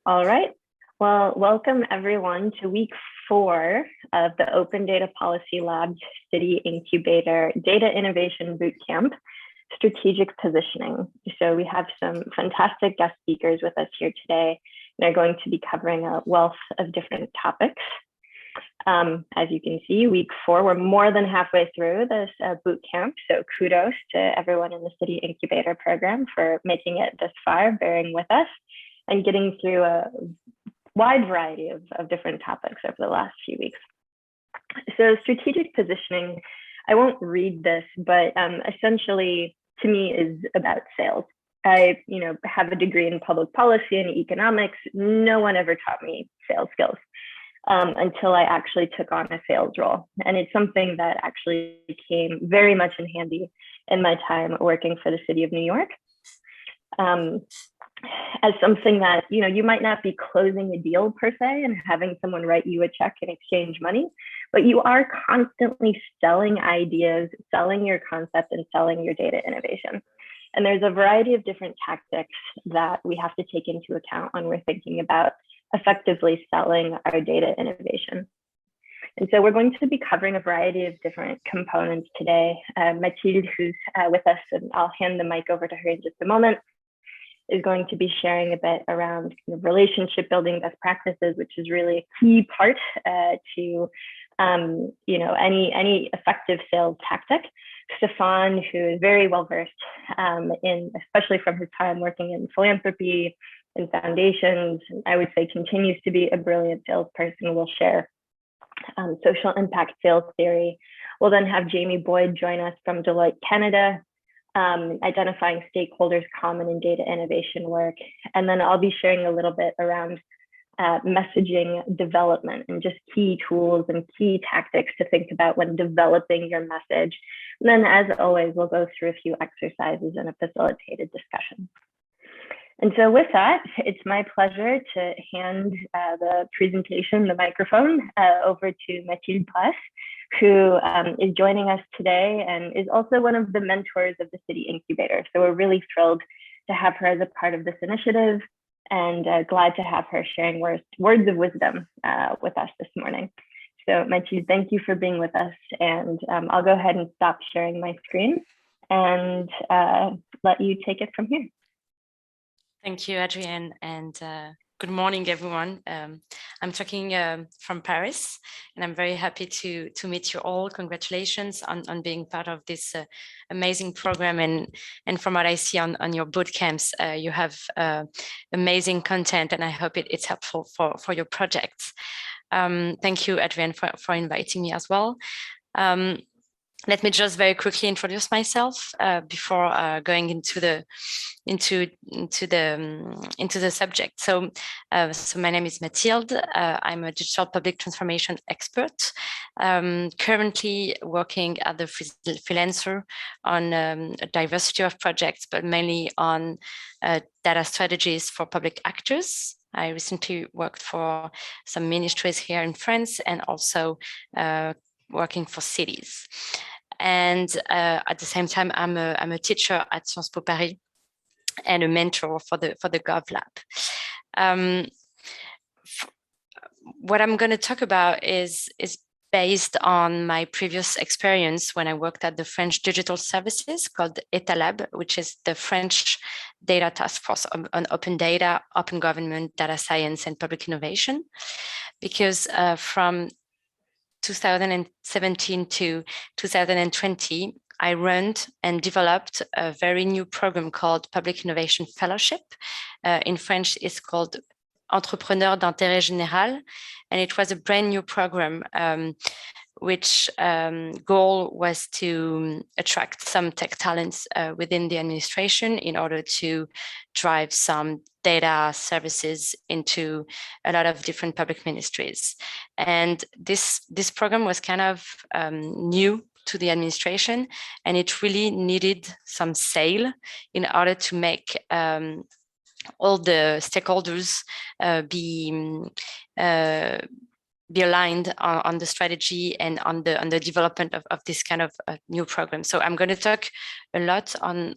All right. Well, welcome everyone to week 4 of the Open Data Policy Lab City Incubator Data Innovation Bootcamp, Strategic Positioning. So we have some fantastic guest speakers with us here today. They're going to be covering a wealth of different topics. As you can see, week 4, we're more than halfway through this boot camp. So kudos to everyone in the City Incubator program for making it this far, bearing with us, and getting through a wide variety of different topics over the last few weeks. So strategic positioning, I won't read this, but essentially to me is about sales. I have a degree in public policy and economics. No one ever taught me sales skills until I actually took on a sales role. And it's something that actually came very much in handy in my time working for the city of New York. As something that, you might not be closing a deal per se and having someone write you a check and exchange money, but you are constantly selling ideas, selling your concept, and selling your data innovation. And there's a variety of different tactics that we have to take into account when we're thinking about effectively selling our data innovation. And so we're going to be covering a variety of different components today. Mathilde, who's with us, and I'll hand the mic over to her in just a moment, is going to be sharing a bit around relationship building best practices, which is really a key part to any effective sales tactic. Stefaan, who is very well versed especially from his time working in philanthropy and foundations, I would say continues to be a brilliant salesperson, will share social impact sales theory. We'll then have Jaimie Boyd join us from Deloitte, Canada, identifying stakeholders common in data innovation work. And then I'll be sharing a little bit around messaging development and just key tools and key tactics to think about when developing your message. And then, as always, we'll go through a few exercises and a facilitated discussion. And so with that, it's my pleasure to hand the presentation, the microphone, over to Mathilde, who is joining us today and is also one of the mentors of the City Incubator. So we're really thrilled to have her as a part of this initiative, and glad to have her sharing words of wisdom with us this morning. So Mathilde, thank you for being with us, and I'll go ahead and stop sharing my screen and let you take it from here. Thank you, Adrian, and good morning, everyone. I'm talking from Paris, and I'm very happy to meet you all. Congratulations on being part of this amazing program. And from what I see on your boot camps, you have amazing content, and I hope it's helpful for your projects. Thank you, Adrian, for inviting me as well. Let me just very quickly introduce myself before going into the subject. So my name is Mathilde. I'm a digital public transformation expert. Currently working at the freelancer on a diversity of projects, but mainly on data strategies for public actors. I recently worked for some ministries here in France, and also working for cities. And at the same time, I'm a teacher at Sciences Po Paris and a mentor for the GovLab. What I'm going to talk about is based on my previous experience when I worked at the French digital services called EtaLab, which is the French data task force on open data, open government, data science, and public innovation. Because from 2017 to 2020, I ran and developed a very new program called Public Innovation Fellowship. In French, it's called Entrepreneur d'intérêt général, and it was a brand new program which goal was to attract some tech talents within the administration in order to drive some data services into a lot of different public ministries. And this program was kind of new to the administration, and it really needed some sale in order to make all the stakeholders be be aligned on the strategy and on the development of this kind of new program. So I'm going to talk a lot on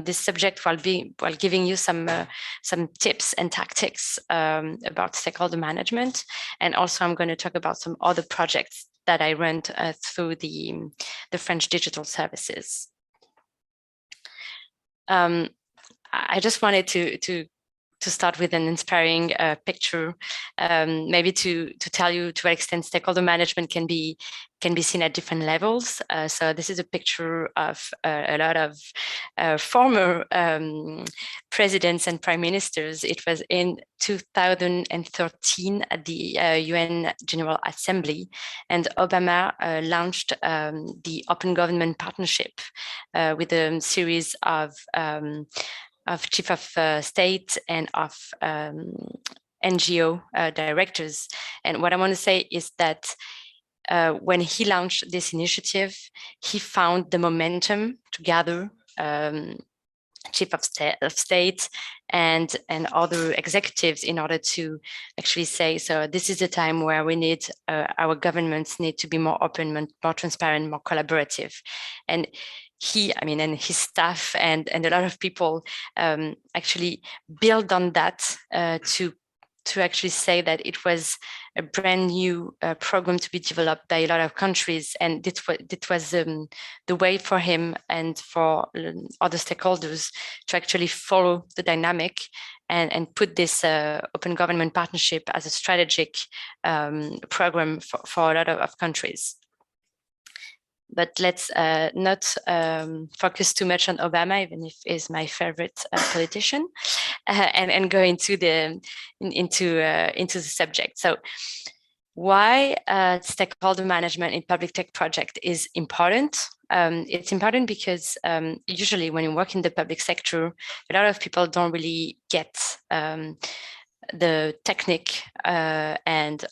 this subject while giving you some tips and tactics about stakeholder management, and also I'm going to talk about some other projects that I run through the French digital services. I just wanted to start with an inspiring picture, maybe to tell you to what extent stakeholder management can be seen at different levels. So this is a picture of a lot of former presidents and prime ministers. It was in 2013 at the UN General Assembly, and Obama launched the Open Government Partnership with a series of chief of state and of NGO directors. And what I want to say is that when he launched this initiative, he found the momentum to gather chief of state and other executives in order to actually say, so this is a time where we need, our governments need to be more open, more transparent, more collaborative. And and his staff and a lot of people actually build on that to actually say that it was a brand new program to be developed by a lot of countries, and it was the way for him and for other stakeholders to actually follow the dynamic and put this open government partnership as a strategic program for a lot of countries. But let's not focus too much on Obama, even if he's my favorite politician, and go into the subject. So, why stakeholder management in public tech project is important? It's important because usually when you work in the public sector, a lot of people don't really get the technique and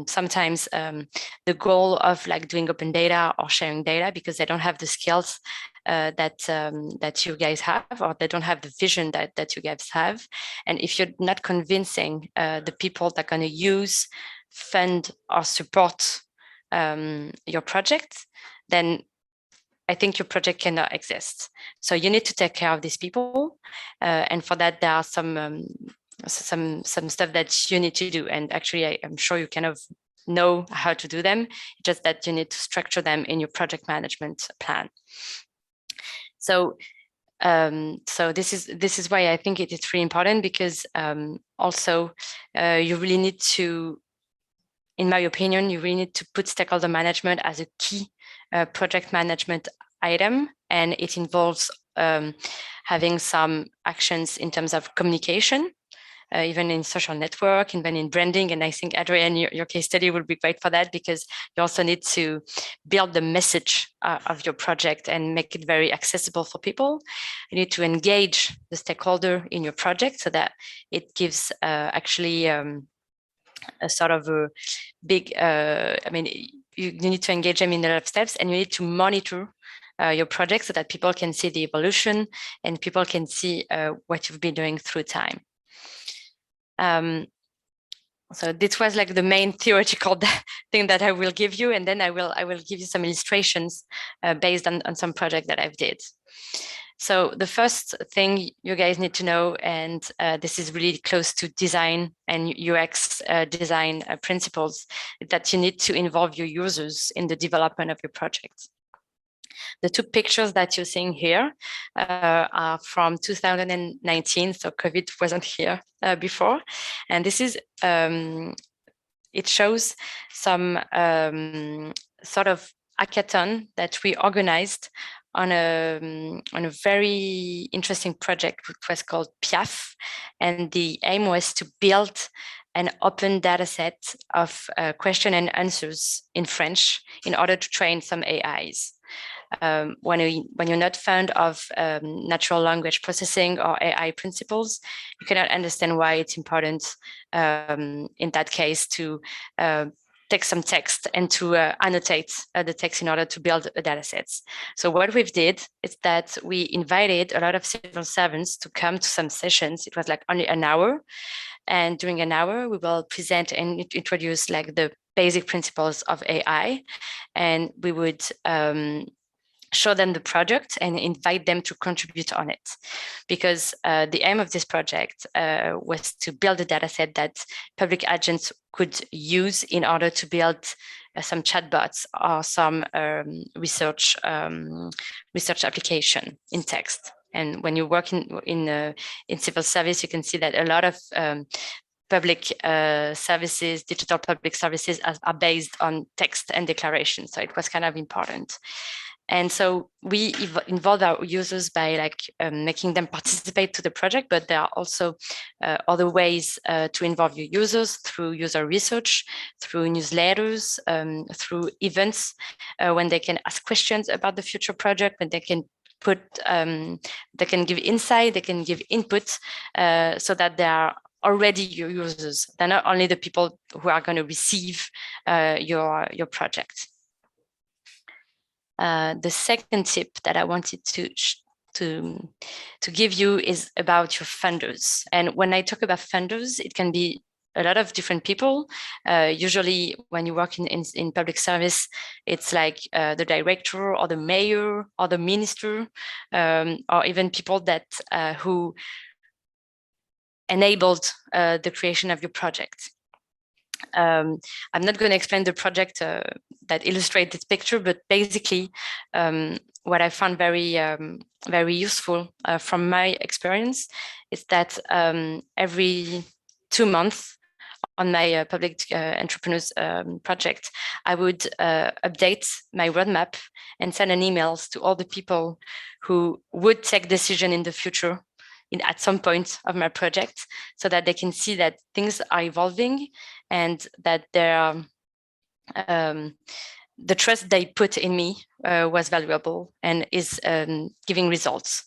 sometimes the goal of like doing open data or sharing data, because they don't have the skills that you guys have, or they don't have the vision that you guys have. And if you're not convincing the people that are going to use, fund, or support your project, then I think your project cannot exist. So you need to take care of these people, and for that there are some stuff that you need to do. And actually, I'm sure you kind of know how to do them, just that you need to structure them in your project management plan. So this is why I think it is really important, because also you really need to, in my opinion, you really need to put stakeholder management as a key project management item, and it involves having some actions in terms of communication, even in social network, even in branding. And I think, Adrian, your case study will be great for that, because you also need to build the message of your project and make it very accessible for people. You need to engage the stakeholder in your project so that it gives actually a sort of a big, you need to engage them in a lot of steps, and you need to monitor your project so that people can see the evolution and people can see what you've been doing through time. So this was like the main theoretical thing that I will give you, and then I will give you some illustrations based on some project that I've did. So the first thing you guys need to know, and this is really close to design and UX design principles, is that you need to involve your users in the development of your project. The two pictures that you're seeing here are from 2019, so COVID wasn't here before. And this is, it shows some sort of hackathon that we organized on a very interesting project, which was called PIAF. And the aim was to build an open data set of question and answers in French in order to train some AIs. When you're not fond of natural language processing or AI principles, you cannot understand why it's important in that case to take some text and to annotate the text in order to build a data sets. So what we've did is that we invited a lot of civil servants to come to some sessions. It was like only an hour. And during an hour, we will present and introduce like the basic principles of AI. And we would show them the project and invite them to contribute on it. Because the aim of this project was to build a data set that public agents could use in order to build some chatbots or some research application in text. And when you work in civil service, you can see that a lot of public services, digital public services are based on text and declaration. So it was kind of important. And so we involve our users by like making them participate to the project, but there are also other ways to involve your users through user research, through newsletters, through events, when they can ask questions about the future project, when they can they can give insight, they can give input, so that they are already your users. They're not only the people who are going to receive your project. The second tip that I wanted to give you is about your funders. And when I talk about funders, it can be a lot of different people. Usually when you work in public service, it's like the director or the mayor or the minister, or even people that who enabled the creation of your project. I'm not going to explain the project that illustrates this picture, but basically what I found very useful from my experience is that every 2 months on my public entrepreneurs project, I would update my roadmap and send an emails to all the people who would take decision in the future at some point of my project, so that they can see that things are evolving and that the trust they put in me was valuable and is giving results.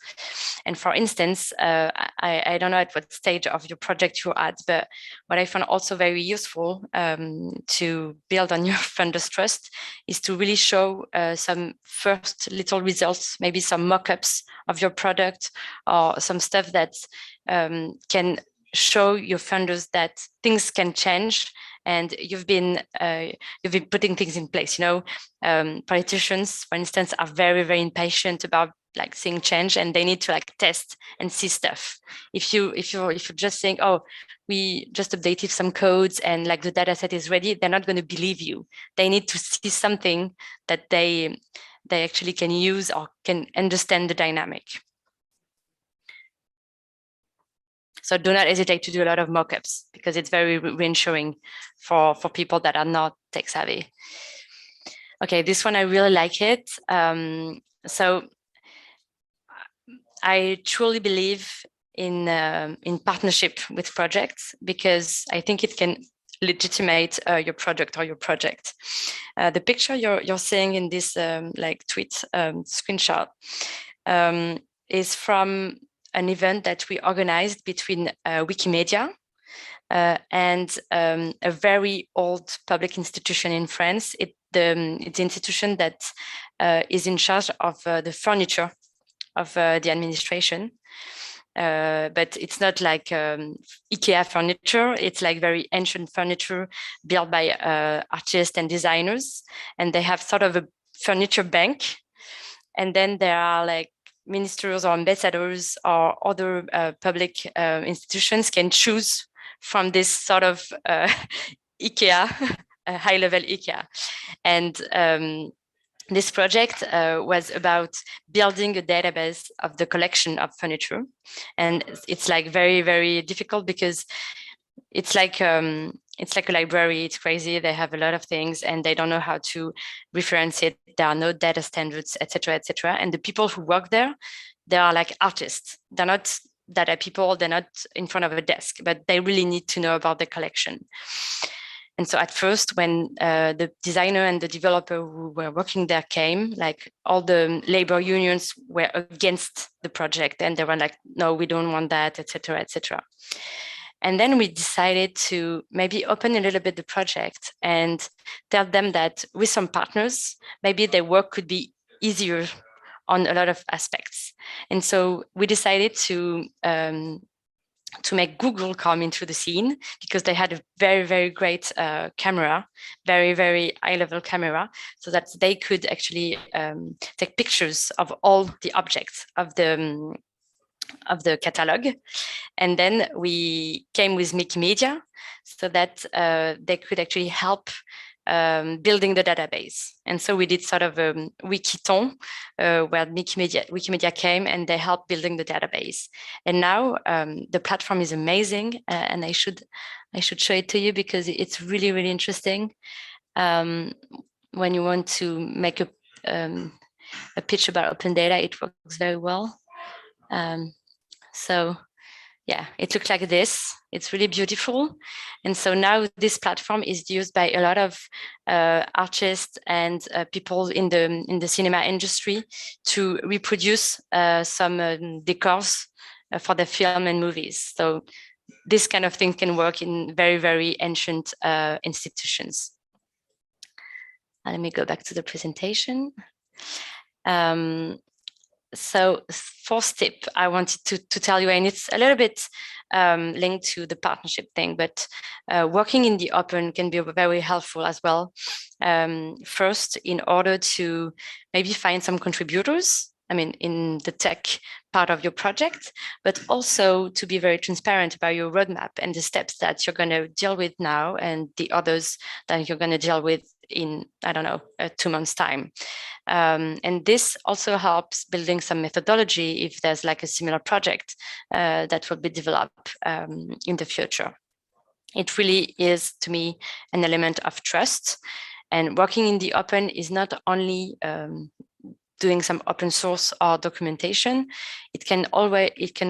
And for instance, I don't know at what stage of your project you're at, but what I found also very useful to build on your funders' trust is to really show some first little results, maybe some mock-ups of your product or some stuff that can show your funders that things can change. And you've been putting things in place. You know, politicians, for instance, are very, very impatient about like seeing change, and they need to like test and see stuff. If you're just saying, oh, we just updated some codes and like the data set is ready, they're not going to believe you. They need to see something that they actually can use or can understand the dynamic. So do not hesitate to do a lot of mockups, because it's very reassuring for people that are not tech savvy. Okay, this one, I really like it. So I truly believe in partnership with projects, because I think it can legitimate your product or your project. The picture you're seeing in this like tweet screenshot is from an event that we organized between Wikimedia and a very old public institution in France. It's the institution that is in charge of the furniture of the administration. But it's not like IKEA furniture. It's like very ancient furniture built by artists and designers. And they have sort of a furniture bank. And then there are like ministers or ambassadors or other public institutions can choose from this sort of IKEA, high-level IKEA. And this project was about building a database of the collection of furniture. And it's like very, very difficult, because it's like a library. It's crazy. They have a lot of things and they don't know how to reference it. There are no data standards, etc., etc. And the people who work there, they are like artists. They're not data people. They're not in front of a desk, but they really need to know about the collection. And so at first, when the designer and the developer who were working there came, like all the labor unions were against the project, and they were like, no, we don't want that, etc., etc. And then we decided to maybe open a little bit the project and tell them that with some partners, maybe their work could be easier on a lot of aspects. And so we decided to make Google come into the scene, because they had a very, very great camera, very, very high-level camera, so that they could actually take pictures of all the objects of the catalog. And then we came with Wikimedia, so that they could actually help building the database. And so we did sort of a wikiton where Wikimedia came and they helped building the database. And now the platform is amazing, and I should show it to you because it's really, really interesting. When you want to make a pitch about open data, it works very well. So yeah, it looks like this. It's really beautiful. And so now this platform is used by a lot of artists and people in the cinema industry to reproduce some decors for the film and movies. So this kind of thing can work in very, very ancient institutions. Let me go back to the presentation. So fourth tip I wanted to tell you, and it's a little bit linked to the partnership thing, but working in the open can be very helpful as well. First, in order to maybe find some contributors, I mean, in the tech part of your project, but also to be very transparent about your roadmap and the steps that you're going to deal with now and the others that you're going to deal with in, I don't know, 2 months' time. And this also helps building some methodology if there's like a similar project that will be developed in the future. It really is, to me, an element of trust. And working in the open is not only doing some open source or documentation. It can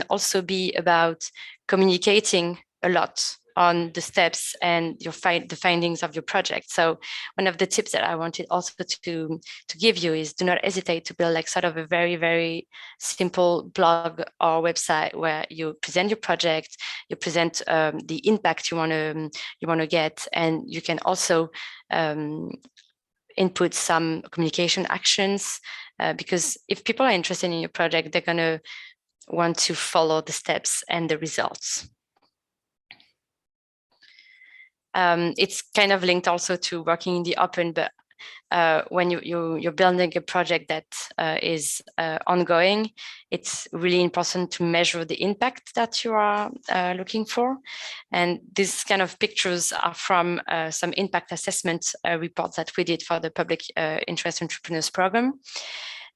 also be about communicating a lot on the steps and the findings of your project. So one of the tips that I wanted also to give you is do not hesitate to build like sort of a very, very simple blog or website where you present your project, you present the impact you want to get, and you can also input some communication actions, because if people are interested in your project, they're going to want to follow the steps and the results. It's kind of linked also to working in the open, but when you're building a project that is ongoing, it's really important to measure the impact that you are looking for. And these kind of pictures are from some impact assessment reports that we did for the Public Interest Entrepreneurs Program.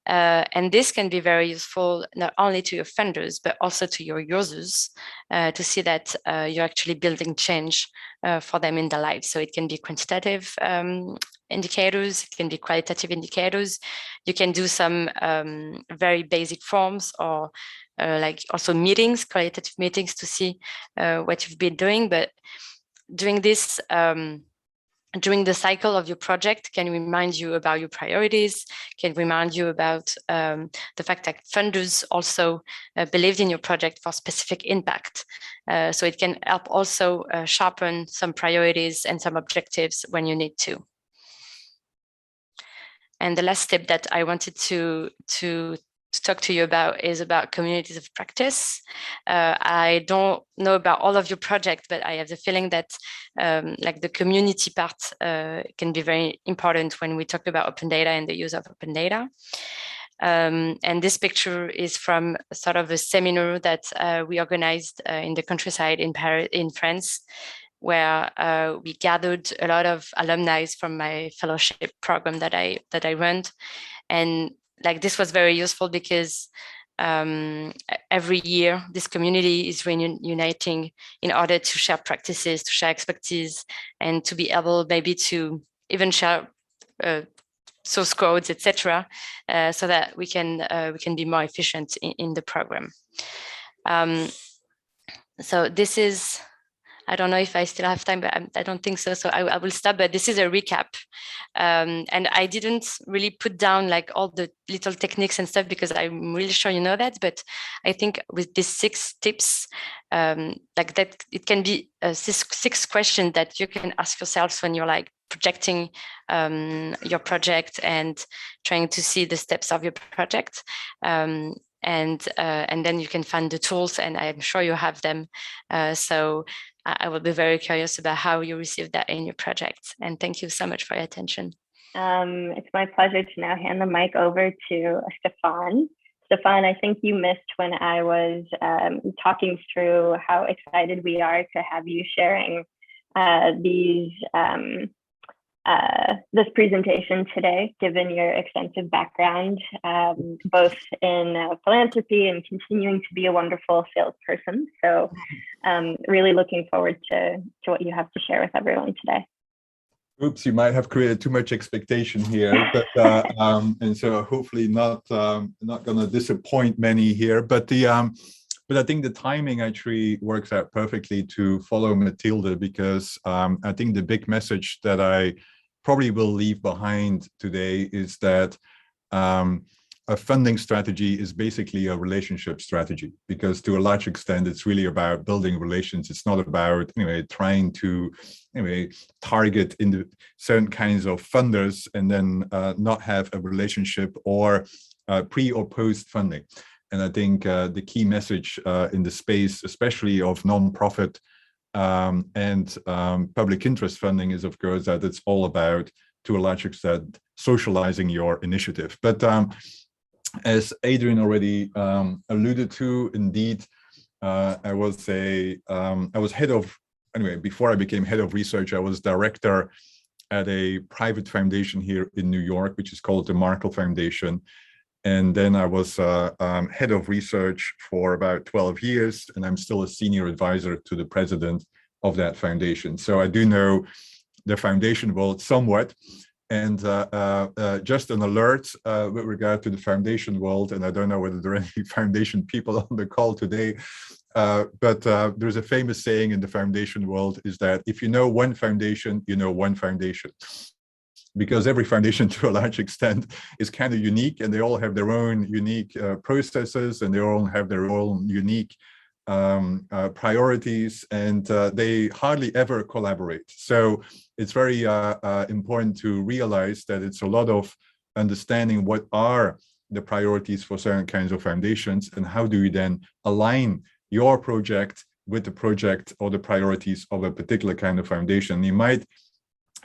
And this can be very useful not only to your funders, but also to your users to see that you're actually building change for them in their lives. So it can be quantitative indicators, it can be qualitative indicators. You can do some very basic forms, or like also meetings, qualitative meetings to see what you've been doing. But doing this during the cycle of your project can remind you about your priorities, can remind you about the fact that funders also believed in your project for specific impact. So it can help also sharpen some priorities and some objectives when you need to. And the last tip that I wanted to talk to you about is about communities of practice. I don't know about all of your projects, but I have the feeling that like the community part can be very important when we talk about open data and the use of open data. And this picture is from sort of a seminar that we organized in the countryside in Paris, in France, where we gathered a lot of alumni from my fellowship program that I run. And like this was very useful because every year this community is reuniting in order to share practices, to share expertise, and to be able maybe to even share source codes, etc., so that we can be more efficient in the program. So this is I don't know if I still have time, but I don't think so. So I will stop, but this is a recap. And I didn't really put down like all the little techniques and stuff because I'm really sure you know that. But I think with these 6 tips, like that, it can be 6 questions that you can ask yourselves when you're like projecting your project and trying to see the steps of your project. And then you can find the tools, and I'm sure you have them. So I will be very curious about how you receive that in your project. And thank you so much for your attention. It's my pleasure to now hand the mic over to Stefaan. Stefaan, I think you missed when I was talking through how excited we are to have you sharing this presentation today, given your extensive background, both in philanthropy and continuing to be a wonderful salesperson. So really looking forward to what you have to share with everyone today. Oops, you might have created too much expectation here, but and so hopefully not going to disappoint many here. But I think the timing actually works out perfectly to follow Mathilde, because I think the big message that I probably will leave behind today is that a funding strategy is basically a relationship strategy, because to a large extent, it's really about building relations. It's not about trying to target into certain kinds of funders and then not have a relationship or pre or post funding. And I think the key message in the space, especially of nonprofit and public interest funding, is of course that it's all about, to a large extent, socializing your initiative. But as Adrian already alluded to, indeed, I was head of, before I became head of research, I was director at a private foundation here in New York, which is called the Markle Foundation. And then I was head of research for about 12 years, and I'm still a senior advisor to the president of that foundation. So I do know the foundation world somewhat. And just an alert with regard to the foundation world, and I don't know whether there are any foundation people on the call today, but there's a famous saying in the foundation world, is that if you know one foundation, you know one foundation. Because every foundation, to a large extent, is kind of unique, and they all have their own unique processes, and they all have their own unique priorities, and they hardly ever collaborate. So it's very important to realize that it's a lot of understanding what are the priorities for certain kinds of foundations, and how do you then align your project with the project or the priorities of a particular kind of foundation. You might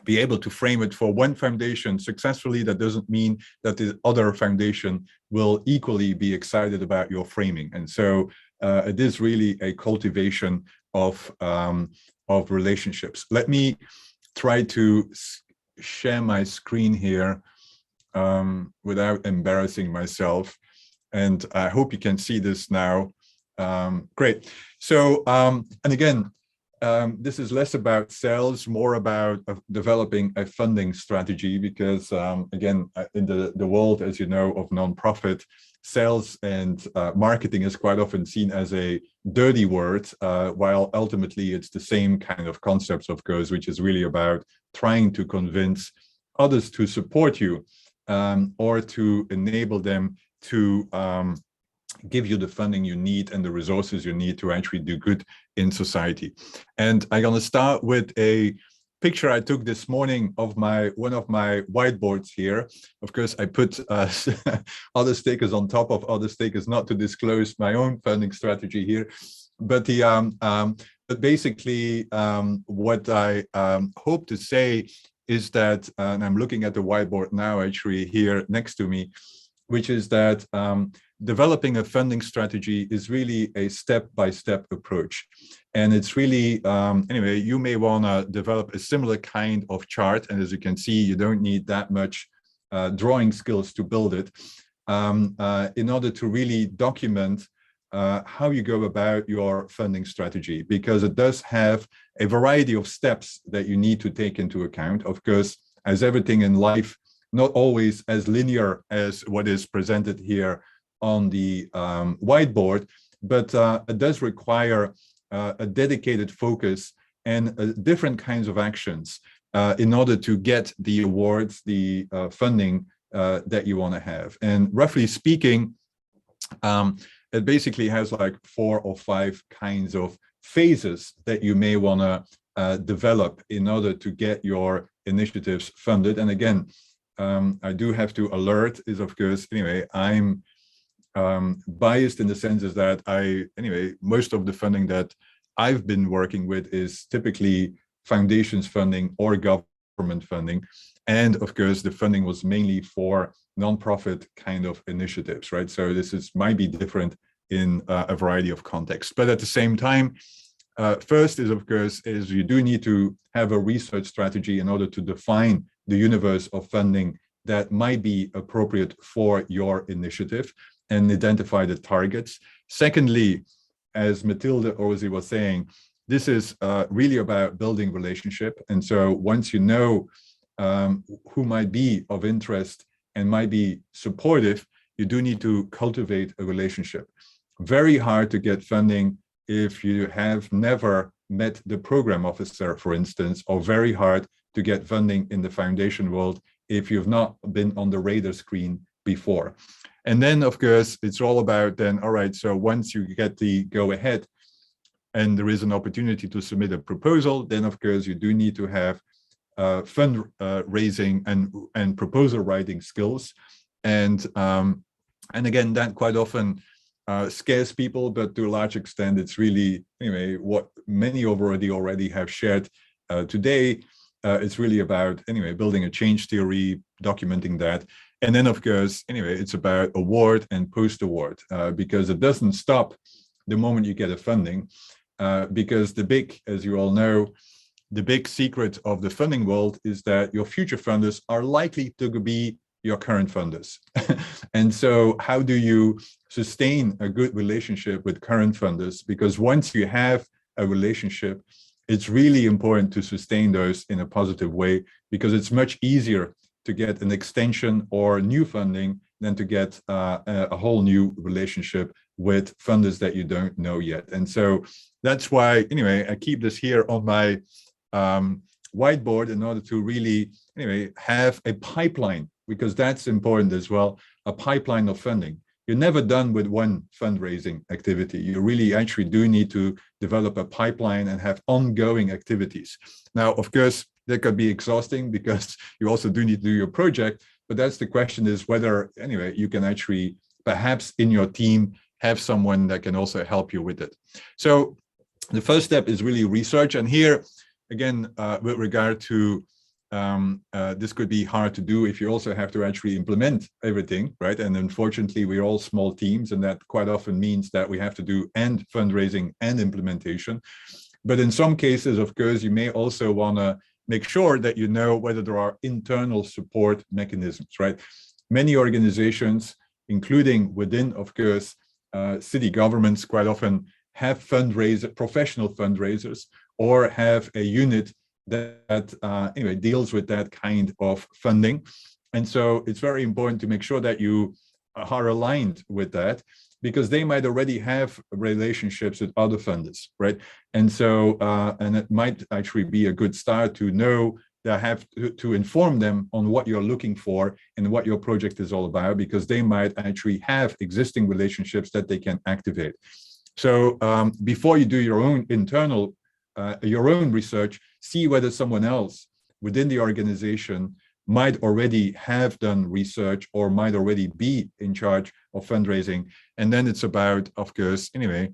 be able to frame it for one foundation successfully. That doesn't mean that the other foundation will equally be excited about your framing. And so it is really a cultivation of relationships. Let me try to share my screen here without embarrassing myself. And I hope you can see this now. Great. So, and again, this is less about sales, more about developing a funding strategy, because again, in the world, as you know, of nonprofit, sales and marketing is quite often seen as a dirty word, while ultimately it's the same kind of concepts, of course, which is really about trying to convince others to support you or to enable them to give you the funding you need and the resources you need to actually do good in society. And I'm going to start with a picture I took this morning of one of my whiteboards here. Of course, I put other stickers on top of other stickers, not to disclose my own funding strategy here. But but basically, what I hope to say is that, and I'm looking at the whiteboard now, actually here next to me, which is that developing a funding strategy is really a step-by-step approach. And it's really, anyway, you may want to develop a similar kind of chart. And as you can see, you don't need that much drawing skills to build it in order to really document how you go about your funding strategy, because it does have a variety of steps that you need to take into account. Of course, as everything in life, not always as linear as what is presented here on the whiteboard, but it does require a dedicated focus and different kinds of actions in order to get the awards, the funding that you want to have. And roughly speaking, it basically has like 4 or 5 kinds of phases that you may want to develop in order to get your initiatives funded. And again, I do have to alert is, of course, anyway, I'm biased in the sense is that most of the funding that I've been working with is typically foundations funding or government funding. And of course, the funding was mainly for nonprofit kind of initiatives, right? So this might be different in a variety of contexts. But at the same time, first is, of course, is you do need to have a research strategy in order to define the universe of funding that might be appropriate for your initiative and identify the targets. Secondly, as Mathilde already was saying, this is really about building relationship. And so once you know who might be of interest and might be supportive, you do need to cultivate a relationship. Very hard to get funding if you have never met the program officer, for instance, or very hard to get funding in the foundation world if you've not been on the radar screen before. And then, of course, it's all about then, all right, so once you get the go ahead and there is an opportunity to submit a proposal, then, of course, you do need to have fundraising and proposal writing skills. And again, that quite often scares people, but to a large extent, it's really, anyway, what many already have shared today. It's really about, anyway, building a change theory, documenting that. And then, of course, anyway, it's about award and post-award, because it doesn't stop the moment you get a funding, because as you all know, the big secret of the funding world is that your future funders are likely to be your current funders. And so how do you sustain a good relationship with current funders? Because once you have a relationship, it's really important to sustain those in a positive way, because it's much easier to get an extension or new funding than to get a whole new relationship with funders that you don't know yet. And so that's why, anyway, I keep this here on my whiteboard in order to really, anyway, have a pipeline, because that's important as well, a pipeline of funding. You're never done with one fundraising activity. You really actually do need to develop a pipeline and have ongoing activities. Now, of course, that could be exhausting because you also do need to do your project, but that's the question, is whether, anyway, you can actually perhaps in your team have someone that can also help you with it. So the first step is really research. And here, again, with regard to this could be hard to do if you also have to actually implement everything, right? And unfortunately, we're all small teams, and that quite often means that we have to do and fundraising and implementation. But in some cases, of course, you may also want to make sure that you know whether there are internal support mechanisms, right? Many organizations, including within, of course, city governments, quite often have professional fundraisers, or have a unit that anyway deals with that kind of funding. And so it's very important to make sure that you are aligned with that, because they might already have relationships with other funders, right? And so and it might actually be a good start to know that have to inform them on what you're looking for and what your project is all about, because they might actually have existing relationships that they can activate. So before you do your own internal your own research, see whether someone else within the organization might already have done research or might already be in charge of fundraising. And then it's about, of course, anyway,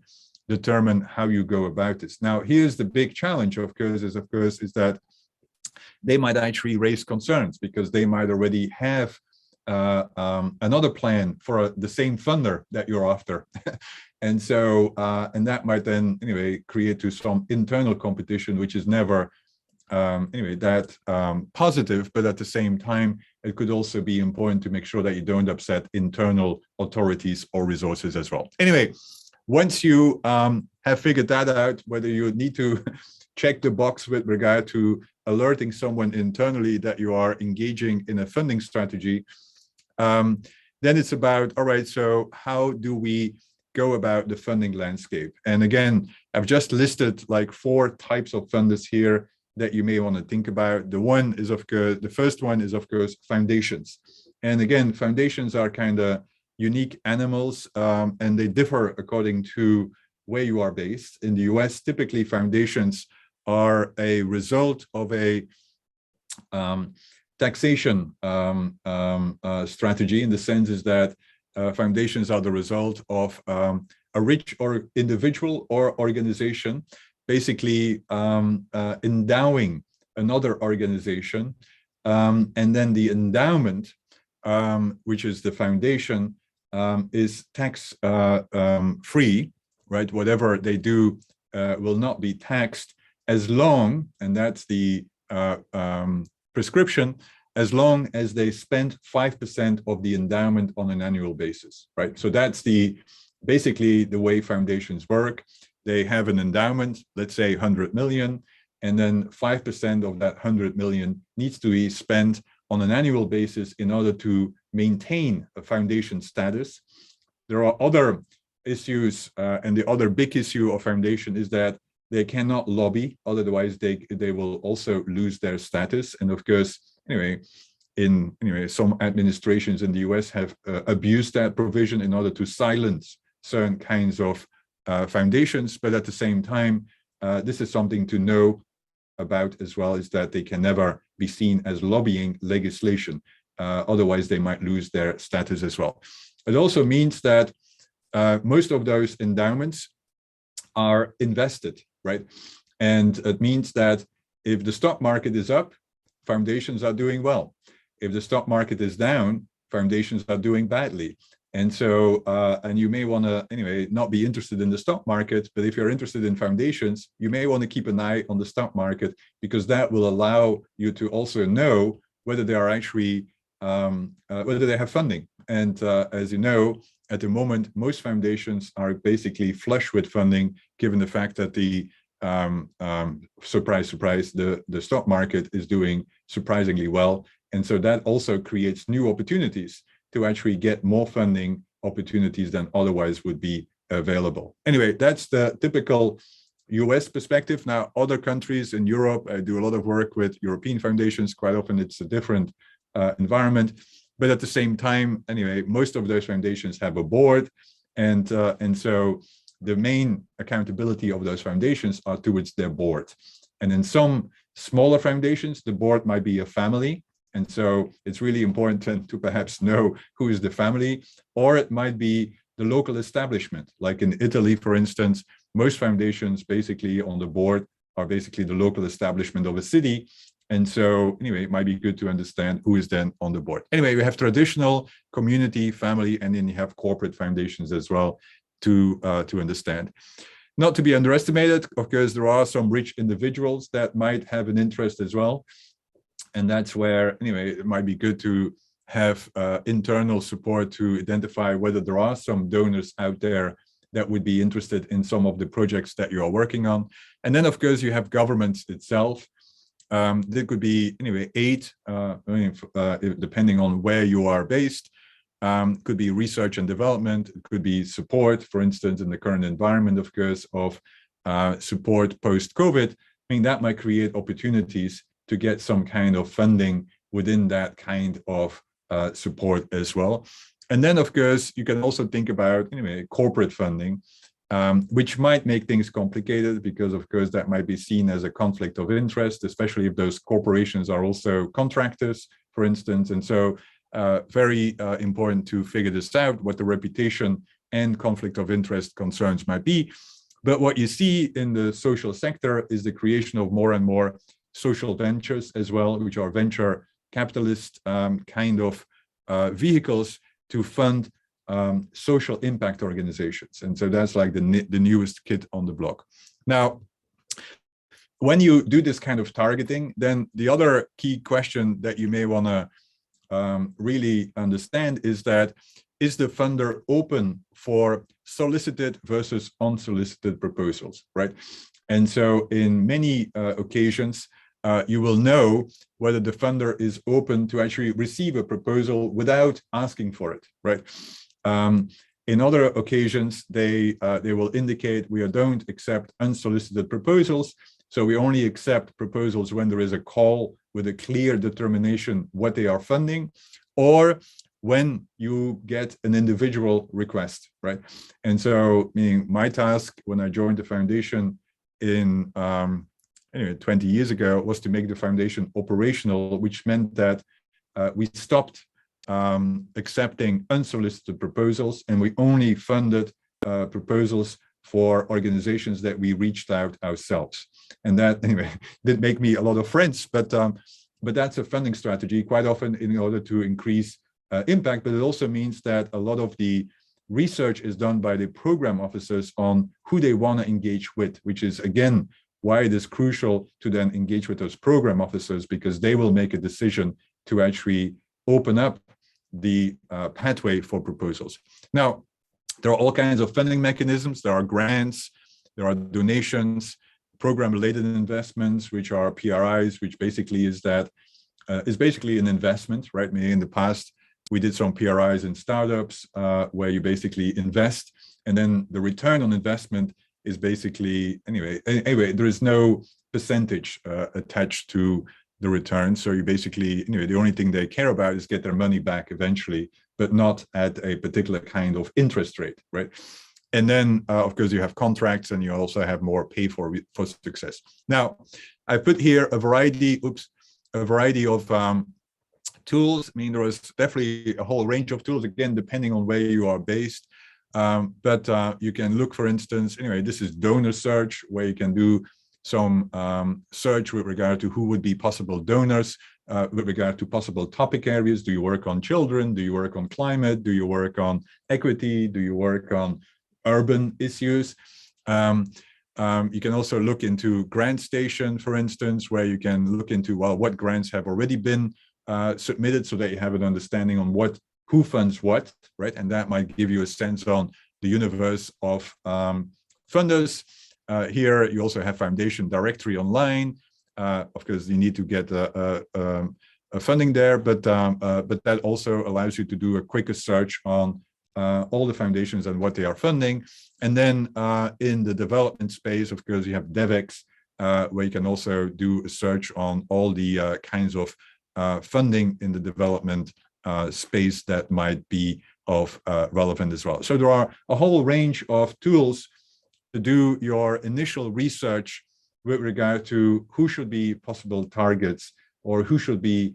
determine how you go about this. Now, here's the big challenge, of course, is that they might actually raise concerns, because they might already have another plan for the same funder that you're after. And so, and that might then, anyway, create to some internal competition, which is never, anyway, that positive. But at the same time, it could also be important to make sure that you don't upset internal authorities or resources as well. Anyway, once you have figured that out, whether you need to check the box with regard to alerting someone internally that you are engaging in a funding strategy, then it's about, all right, so how do we go about the funding landscape. And again, I've just listed like 4 types of funders here that you may want to think about. The first one is of course foundations. And again, foundations are kind of unique animals, and they differ according to where you are based. In the US, typically foundations are a result of a taxation strategy, in the sense is that foundations are the result of a rich or individual or organization basically endowing another organization, and then the endowment, which is the foundation, is tax free, right? Whatever they do will not be taxed as long, and that's the prescription, as long as they spend 5% of the endowment on an annual basis, right? So that's basically the way foundations work. They have an endowment, let's say 100 million, and then 5% of that 100 million needs to be spent on an annual basis in order to maintain a foundation status. There are other issues, and the other big issue of foundation is that they cannot lobby, otherwise they will also lose their status. And of course, some administrations in the US have abused that provision in order to silence certain kinds of foundations. But at the same time, this is something to know about as well, is that they can never be seen as lobbying legislation. Otherwise, they might lose their status as well. It also means that most of those endowments are invested, right? And it means that if the stock market is up, foundations are doing well. If the stock market is down, foundations are doing badly. And so, and you may want to, not be interested in the stock market, but if you're interested in foundations, you may want to keep an eye on the stock market, because that will allow you to also know whether they are actually, whether they have funding. And as you know, at the moment, most foundations are basically flush with funding, given the fact that the, surprise, surprise, the stock market is doing surprisingly well. And so that also creates new opportunities to actually get more funding opportunities than otherwise would be available. Anyway, that's the typical US perspective. Now, other countries in Europe, I do a lot of work with European foundations. Quite often it's a different environment. But at the same time, most of those foundations have a board. And so the main accountability of those foundations are towards their board. And in some smaller foundations, the board might be a family. And so it's really important to perhaps know who is the family, or it might be the local establishment. Like in Italy, for instance, most foundations basically on the board are basically the local establishment of a city. And so it might be good to understand who is then on the board. We have traditional, community, family, and then you have corporate foundations as well to understand. Not to be underestimated, of course, there are some rich individuals that might have an interest as well. And that's where, it might be good to have internal support to identify whether there are some donors out there that would be interested in some of the projects that you are working on. And then, of course, you have governments itself. There could be, aid, depending on where you are based. Could be research and development. It could be support, for instance, in the current environment, of course, of support post-COVID. That might create opportunities to get some kind of funding within that kind of support as well. And then, of course, you can also think about corporate funding, which might make things complicated, because, of course, that might be seen as a conflict of interest, especially if those corporations are also contractors, for instance. And so very important to figure this out, what the reputation and conflict of interest concerns might be. But what you see in the social sector is the creation of more and more social ventures as well, which are venture capitalist kind of vehicles to fund social impact organizations. And so that's like the newest kid on the block. Now, when you do this kind of targeting, then the other key question that you may want to really understand is that, is the funder open for solicited versus unsolicited proposals, right? And so in many occasions, you will know whether the funder is open to actually receive a proposal without asking for it, right? In other occasions, they will indicate we don't accept unsolicited proposals. So we only accept proposals when there is a call with a clear determination what they are funding, or when you get an individual request, right? And so, meaning my task when I joined the foundation in 20 years ago was to make the foundation operational, which meant that we stopped accepting unsolicited proposals, and we only funded proposals for organizations that we reached out ourselves. And that, anyway, did make me a lot of friends, but that's a funding strategy quite often in order to increase impact. But it also means that a lot of the research is done by the program officers on who they want to engage with, which is, again, why it is crucial to then engage with those program officers, because they will make a decision to actually open up the pathway for proposals. Now, there are all kinds of funding mechanisms. There are grants, there are donations, program-related investments, which are PRIs, which basically is basically an investment, right? Meaning in the past, we did some PRIs in startups where you basically invest, and then the return on investment is basically, anyway, there is no percentage attached to the return. So you basically, the only thing they care about is get their money back eventually, but not at a particular kind of interest rate, right? And then, of course, you have contracts, and you also have more pay for success. Now, I put here a variety of tools. I mean, there is definitely a whole range of tools, again, depending on where you are based. But you can look, for instance, this is donor search, where you can do some search with regard to who would be possible donors, with regard to possible topic areas. Do you work on children? Do you work on climate? Do you work on equity? Do you work on urban issues? You can also look into Grant Station, for instance, where you can look into, well, what grants have already been submitted, so that you have an understanding on who funds what, right? And that might give you a sense on the universe of funders. Here, you also have Foundation Directory online. Of course, you need to get a funding there, but that also allows you to do a quicker search on all the foundations and what they are funding. And then in the development space, of course, you have DevEx, where you can also do a search on all the kinds of funding in the development space that might be of relevant as well. So there are a whole range of tools to do your initial research with regard to who should be possible targets, or who should be,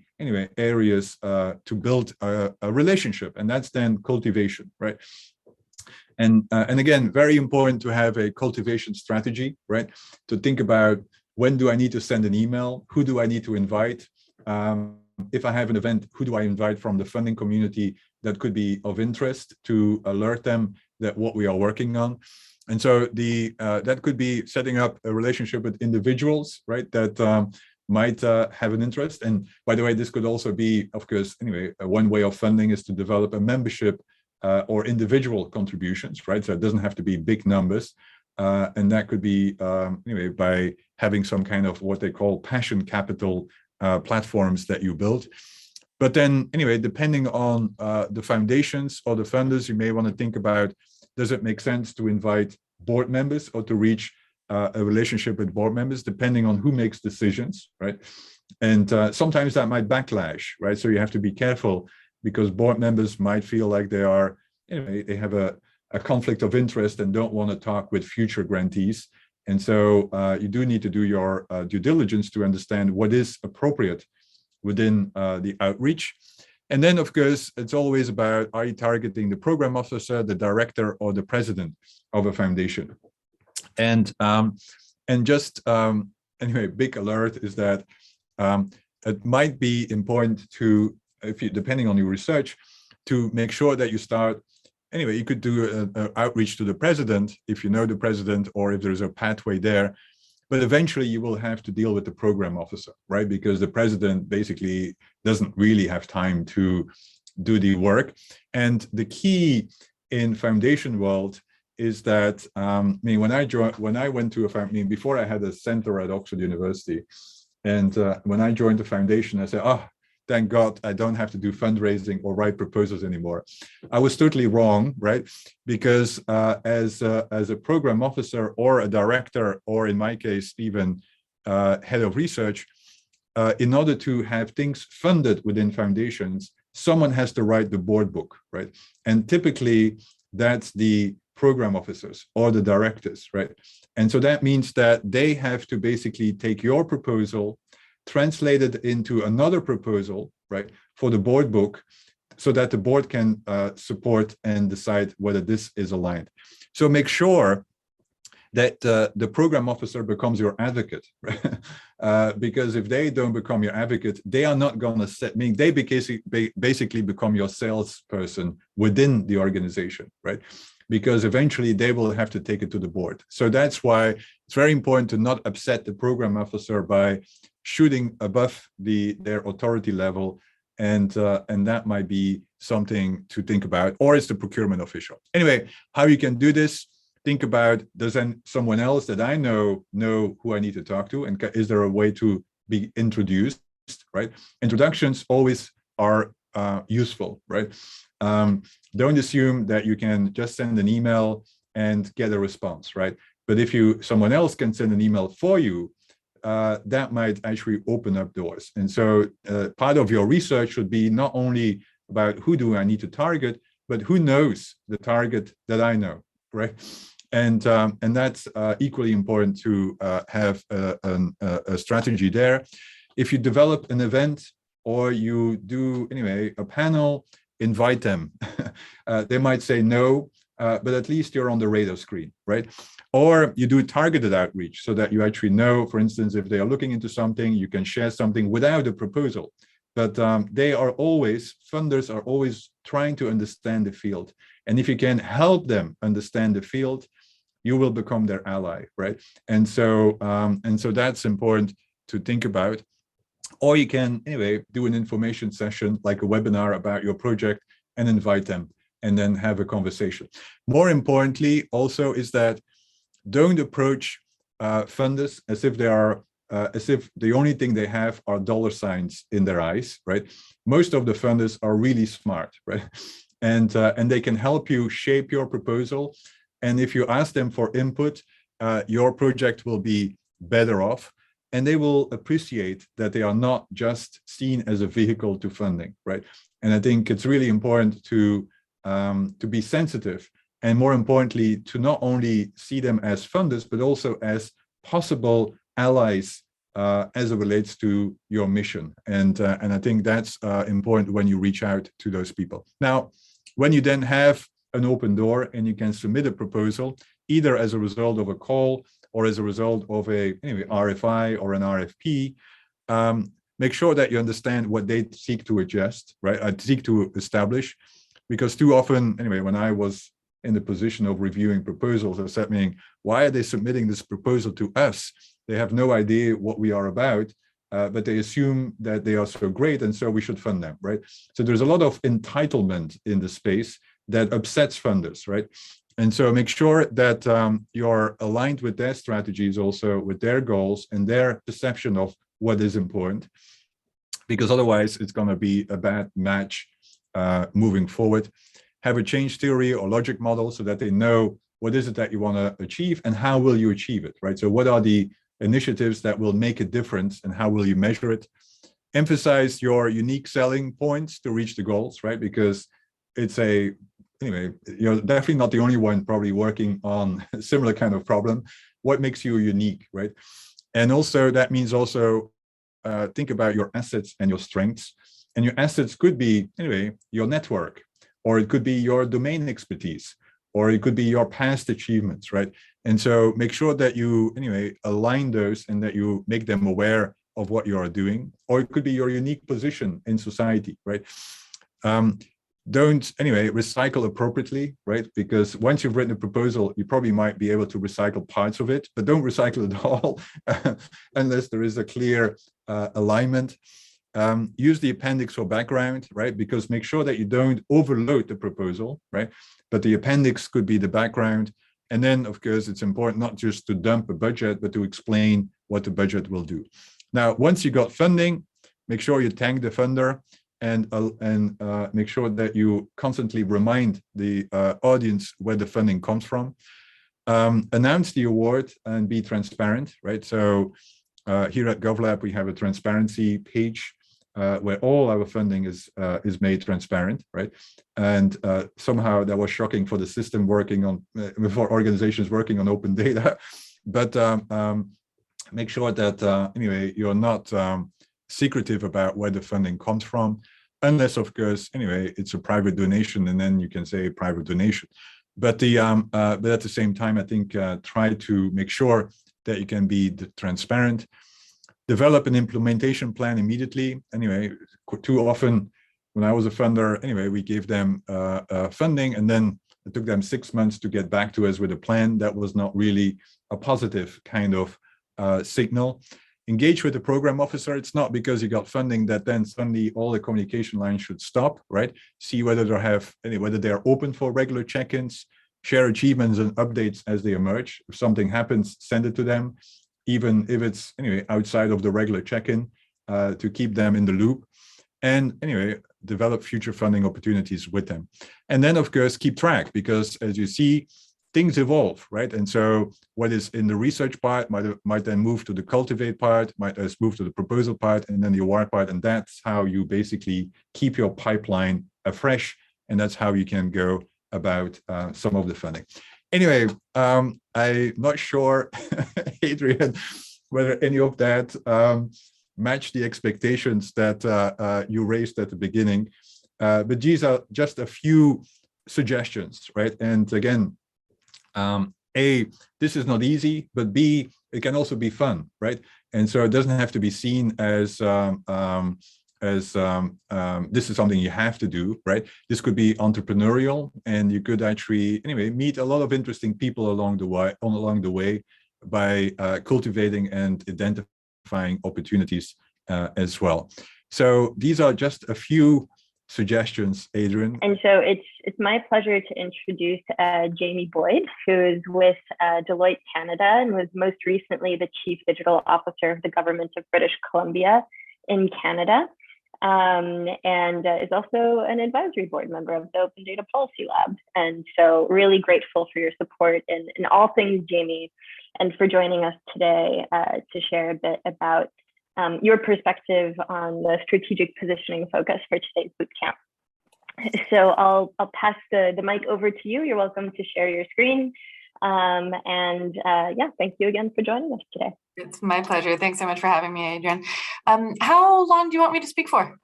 areas to build a relationship. And that's then cultivation, right? And again, very important to have a cultivation strategy, right? To think about, when do I need to send an email? Who do I need to invite? If I have an event, who do I invite from the funding community that could be of interest to alert them that what we are working on? And so that could be setting up a relationship with individuals, right, that might have an interest. And by the way, this could also be, of course, one way of funding is to develop a membership or individual contributions, right? So it doesn't have to be big numbers. And that could be, by having some kind of what they call passion capital platforms that you build. But then, depending on the foundations or the funders, you may want to think about, does it make sense to invite board members or to reach a relationship with board members, depending on who makes decisions, right? And sometimes that might backlash, right? So you have to be careful, because board members might feel like they are, they have a conflict of interest and don't want to talk with future grantees. And so you do need to do your due diligence to understand what is appropriate within the outreach. And then, of course, it's always about, are you targeting the program officer, the director, or the president of a foundation? And just, big alert is that it might be important to, depending on your research, to make sure that you start, you could do an outreach to the president if you know the president, or if there's a pathway there. But eventually you will have to deal with the program officer, right? Because the president basically doesn't really have time to do the work. And the key in foundation world is that, when I went to a foundation, before I had a center at Oxford University, and when I joined the foundation, I said, thank God I don't have to do fundraising or write proposals anymore. I was totally wrong, right? Because as a program officer or a director, or in my case, even head of research, in order to have things funded within foundations, someone has to write the board book, right? And typically that's the program officers or the directors, right? And so that means that they have to basically take your proposal, translate it into another proposal, right, for the board book, so that the board can support and decide whether this is aligned. So make sure that the program officer becomes your advocate, right? Because if they don't become your advocate, they are not going to set, meaning they basically become your salesperson within the organization, right? Because eventually they will have to take it to the board. So that's why it's very important to not upset the program officer by shooting above their authority level, and that might be something to think about, or it's the procurement official. Anyway, how you can do this? Think about, does someone else that I know who I need to talk to, and is there a way to be introduced, right? Introductions always are useful, right? Don't assume that you can just send an email and get a response, right? But if someone else can send an email for you, that might actually open up doors. And so part of your research should be not only about who do I need to target, but who knows the target that I know, right? And that's equally important to have a strategy there. If you develop an event or you do, anyway, a panel, invite them. They might say no, but at least you're on the radar screen, right? Or you do targeted outreach so that you actually know, for instance, if they are looking into something, you can share something without a proposal. But funders are always trying to understand the field. And if you can help them understand the field, you will become their ally, right? And so that's important to think about. Or you can, anyway, do an information session, like a webinar about your project, and invite them and then have a conversation. More importantly, also, is that don't approach funders as if the only thing they have are dollar signs in their eyes, right? Most of the funders are really smart, right? And they can help you shape your proposal. And if you ask them for input, your project will be better off. And they will appreciate that they are not just seen as a vehicle to funding, right? And I think it's really important to be sensitive, and more importantly, to not only see them as funders, but also as possible allies as it relates to your mission. And I think that's important when you reach out to those people. Now, when you then have an open door and you can submit a proposal, either as a result of a call or as a result of a RFI or an RFP, make sure that you understand what they seek to adjust, right? Seek to establish, because too often, anyway, when I was in the position of reviewing proposals, I said, why are they submitting this proposal to us? They have no idea what we are about, but they assume that they are so great, and so we should fund them, right? So there's a lot of entitlement in the space that upsets funders, right? And so make sure that you're aligned with their strategies, also with their goals and their perception of what is important, because otherwise it's going to be a bad match moving forward. Have a change theory or logic model so that they know what is it that you want to achieve and how will you achieve it, right? So what are the initiatives that will make a difference and how will you measure it? Emphasize your unique selling points to reach the goals, right? Because anyway, you're definitely not the only one probably working on a similar kind of problem. What makes you unique, right? And also that means also think about your assets and your strengths. And your assets could be, anyway, your network, or it could be your domain expertise, or it could be your past achievements, right? And so make sure that you, anyway, align those and that you make them aware of what you are doing, or it could be your unique position in society, right? Don't, anyway, recycle appropriately, right? Because once you've written a proposal, you probably might be able to recycle parts of it, but don't recycle it all unless there is a clear alignment. Use the appendix for background, right? Because make sure that you don't overload the proposal, right? But the appendix could be the background. And then, of course, it's important not just to dump a budget, but to explain what the budget will do. Now, once you got funding, make sure you thank the funder and make sure that you constantly remind the audience where the funding comes from. Announce the award and be transparent, right? So here at GovLab, we have a transparency page where all our funding is made transparent, right? And somehow that was shocking for the system working on, for organizations working on open data. But make sure that, anyway, you're not secretive about where the funding comes from, unless, of course, anyway, it's a private donation, and then you can say private donation. But but at the same time, I think try to make sure that you can be transparent. Develop an implementation plan immediately. Anyway, too often when I was a funder, anyway, we gave them funding, and then it took them 6 months to get back to us with a plan. That was not really a positive kind of signal. Engage with the program officer. It's not because you got funding that then suddenly all the communication lines should stop, right? See whether whether they're open for regular check-ins, share achievements and updates as they emerge. If something happens, send it to them, even if it's anyway outside of the regular check-in, to keep them in the loop. And anyway, develop future funding opportunities with them. And then, of course, keep track, because as you see, things evolve, right? And so what is in the research part might then move to the cultivate part, might move to the proposal part, and then the award part. And that's how you basically keep your pipeline afresh. And that's how you can go about some of the funding. Anyway, I'm not sure, Adrian, whether any of that matched the expectations that you raised at the beginning. But these are just a few suggestions, right? And again, A, this is not easy, but B, it can also be fun, right? And so it doesn't have to be seen as this is something you have to do, right? This could be entrepreneurial, and you could actually, anyway, meet a lot of interesting people along the way by cultivating and identifying opportunities as well. So these are just a few suggestions, Adrian. And so it's my pleasure to introduce Jaimie Boyd, who is with Deloitte Canada and was most recently the Chief Digital Officer of the Government of British Columbia in Canada, and is also an advisory board member of the Open Data Policy Lab. And so really grateful for your support in all things, Jaimie, and for joining us today to share a bit about your perspective on the strategic positioning focus for today's bootcamp. So I'll pass the mic over to you. You're welcome to share your screen. Yeah, thank you again for joining us today. It's my pleasure. Thanks so much for having me, Adrian. How long do you want me to speak for?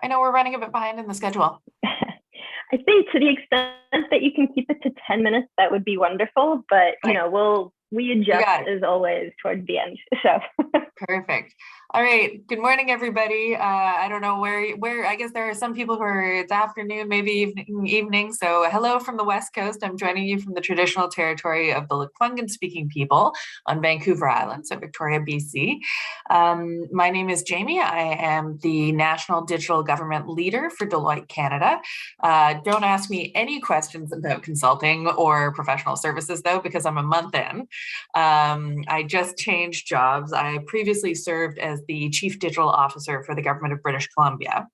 I know we're running a bit behind in the schedule. I think to the extent that you can keep it to 10 minutes, that would be wonderful. But you know, we adjust as always towards the end. So perfect. All right. Good morning, everybody. I don't know where. I guess there are some people who are, it's afternoon, maybe evening. So hello from the West Coast. I'm joining you from the traditional territory of the Lekwungen-speaking people on Vancouver Island, so Victoria, BC. My name is Jaimie. I am the National Digital Government Leader for Deloitte Canada. Don't ask me any questions about consulting or professional services, though, because I'm a month in. I just changed jobs. I previously served as the Chief Digital Officer for the Government of British Columbia.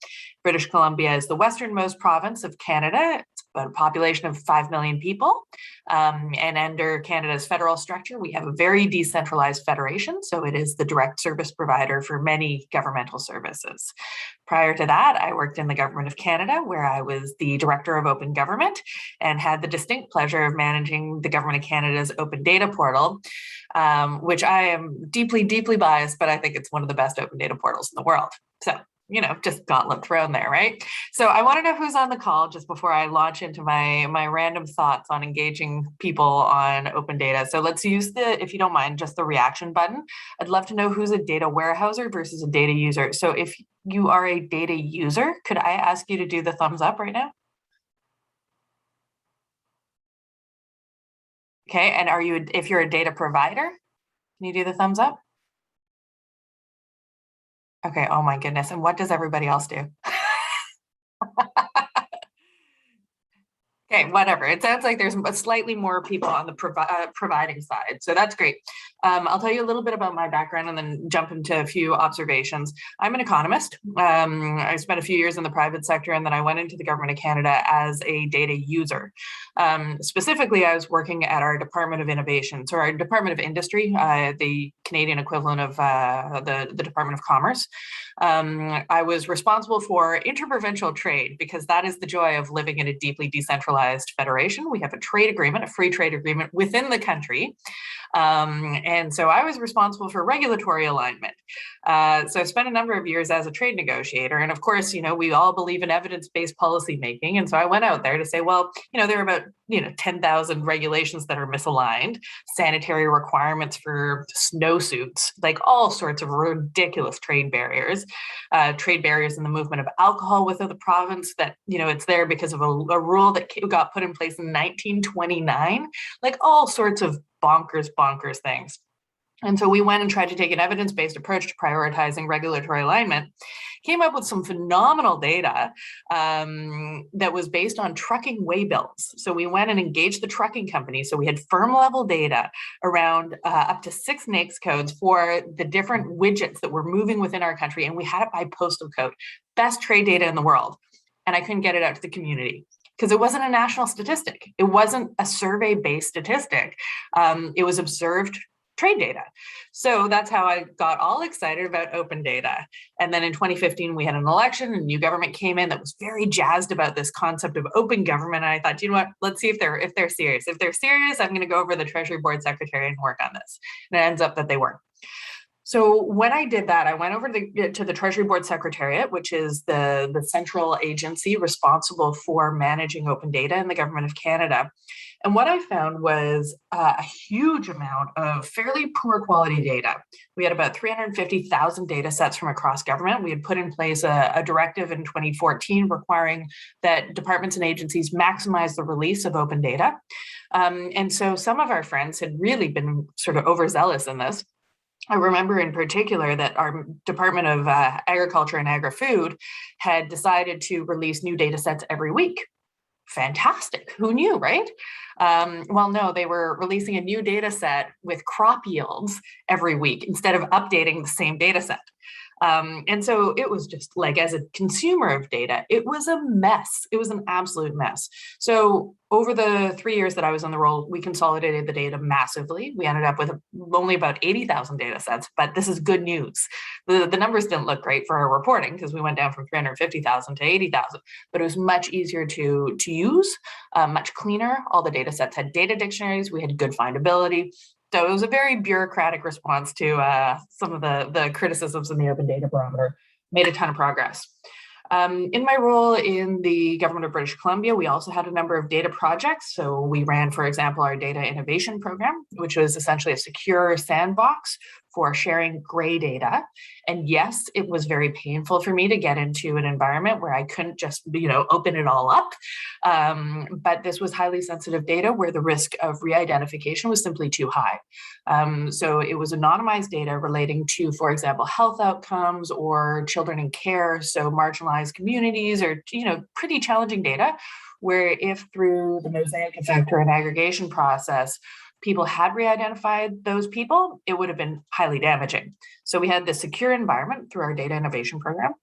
British Columbia is the westernmost province of Canada. It's about a population of 5 million people. And under Canada's federal structure, we have a very decentralized federation. So it is the direct service provider for many governmental services. Prior to that, I worked in the Government of Canada, where I was the Director of Open Government and had the distinct pleasure of managing the Government of Canada's Open Data Portal, which I am deeply, deeply biased, but I think it's one of the best open data portals in the world. So, you know, just gauntlet thrown there, right? So I want to know who's on the call just before I launch into my random thoughts on engaging people on open data. So let's use if you don't mind, just the reaction button. I'd love to know who's a data warehouser versus a data user. So if you are a data user, could I ask you to do the thumbs up right now? Okay, and if you're a data provider, can you do the thumbs up? Okay, oh my goodness, and what does everybody else do? Okay, Okay, whatever. It sounds like there's slightly more people on the providing side. So that's great. I'll tell you a little bit about my background and then jump into a few observations. I'm an economist. I spent a few years in the private sector, and then I went into the government of Canada as a data user. Specifically, I was working at our Department of Innovation, so our Department of Industry, the Canadian equivalent of the Department of Commerce. I was responsible for interprovincial trade, because that is the joy of living in a deeply decentralized federation. We have a trade agreement, a free trade agreement within the country. And so I was responsible for regulatory alignment. So I spent a number of years as a trade negotiator. And of course, we all believe in evidence-based policy making. And so I went out there to say, well, there are about 10,000 regulations that are misaligned, sanitary requirements for snowsuits, like all sorts of ridiculous trade barriers in the movement of alcohol within the province, that, it's there because of a rule that got put in place in 1929, like all sorts of bonkers things. And so we went and tried to take an evidence-based approach to prioritizing regulatory alignment, came up with some phenomenal data that was based on trucking waybills. So we went and engaged the trucking company. So we had firm level data around up to 6 NAICS codes for the different widgets that were moving within our country. And we had it by postal code, best trade data in the world. And I couldn't get it out to the community, because it wasn't a national statistic. It wasn't a survey-based statistic. It was observed trade data. So that's how I got all excited about open data. And then in 2015, we had an election, and a new government came in that was very jazzed about this concept of open government. And I thought, you know what, let's see if they're serious. If they're serious, I'm going to go over the Treasury Board Secretary and work on this. And it ends up that they weren't. So when I did that, I went over to the Treasury Board Secretariat, which is the central agency responsible for managing open data in the Government of Canada. And what I found was a huge amount of fairly poor quality data. We had about 350,000 data sets from across government. We had put in place a directive in 2014 requiring that departments and agencies maximize the release of open data. And so some of our friends had really been sort of overzealous in this. I remember in particular that our Department of Agriculture and Agri-Food had decided to release new data sets every week. Fantastic. Who knew, right? Well, no, they were releasing a new data set with crop yields every week instead of updating the same data set. And so it was just like, as a consumer of data, it was a mess. It was an absolute mess. So over the 3 years that I was in the role, we consolidated the data massively. We ended up with only about 80,000 data sets, but this is good news. The numbers didn't look great for our reporting, because we went down from 350,000 to 80,000, but it was much easier to use, much cleaner. All the data sets had data dictionaries. We had good findability. So it was a very bureaucratic response to some of the criticisms in the Open Data Barometer. Made a ton of progress. In my role in the Government of British Columbia, we also had a number of data projects. So we ran, for example, our data innovation program, which was essentially a secure sandbox for sharing gray data. And yes, it was very painful for me to get into an environment where I couldn't just, open it all up. But this was highly sensitive data where the risk of re-identification was simply too high. So it was anonymized data relating to, for example, health outcomes or children in care, so marginalized communities, or, pretty challenging data, where if through the mosaic effect or an aggregation process, people had re-identified those people, it would have been highly damaging. So we had this secure environment through our data innovation program.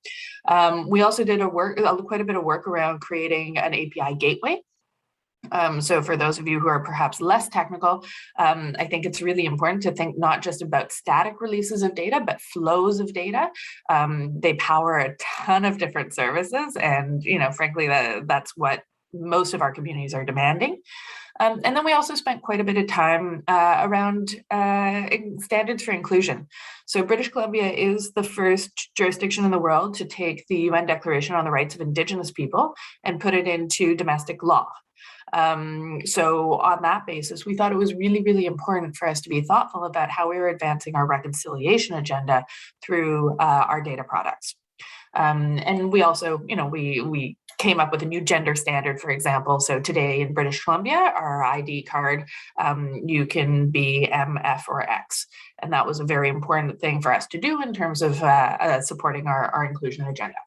We also did quite a bit of work around creating an API gateway. So for those of you who are perhaps less technical, I think it's really important to think not just about static releases of data, but flows of data. They power a ton of different services, and frankly, that's what most of our communities are demanding. And then we also spent quite a bit of time around standards for inclusion. So British Columbia is the first jurisdiction in the world to take the UN Declaration on the Rights of Indigenous People and put it into domestic law. So on that basis, we thought it was really, really important for us to be thoughtful about how we were advancing our reconciliation agenda through our data products. And we also, we came up with a new gender standard, for example. So today in British Columbia, our ID card, you can be M, F, or X. And that was a very important thing for us to do in terms of supporting our inclusion agenda.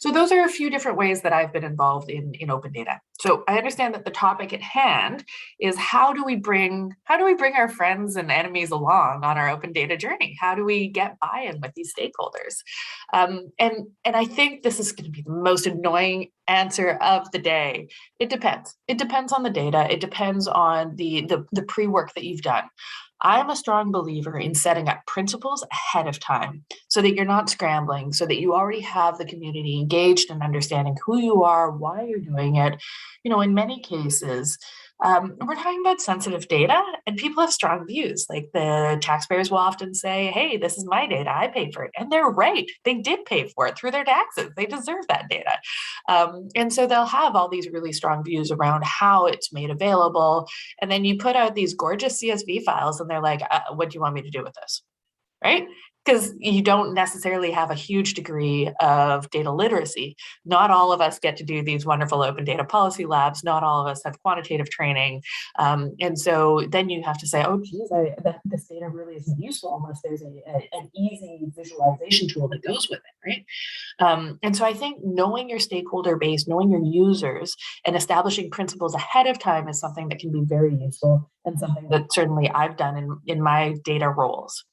So those are a few different ways that I've been involved in open data. So I understand that the topic at hand is how do we bring our friends and enemies along on our open data journey? How do we get buy-in with these stakeholders? And I think this is going to be the most annoying answer of the day. It depends. It depends on the data. It depends on the pre-work that you've done. I'm a strong believer in setting up principles ahead of time so that you're not scrambling, so that you already have the community engaged and understanding who you are, why you're doing it. You know, in many cases, we're talking about sensitive data and people have strong views. Like the taxpayers will often say, hey, this is my data, I paid for it. And they're right. They did pay for it through their taxes. They deserve that data. And so they'll have all these really strong views around how it's made available. And then you put out these gorgeous CSV files and they're like, what do you want me to do with this? Right? Because you don't necessarily have a huge degree of data literacy. Not all of us get to do these wonderful open data policy labs. Not all of us have quantitative training. And so then you have to say, oh, geez, this data really isn't useful unless there's an easy visualization tool that goes with it, right? And so I think knowing your stakeholder base, knowing your users, and establishing principles ahead of time is something that can be very useful and something that certainly I've done in my data roles.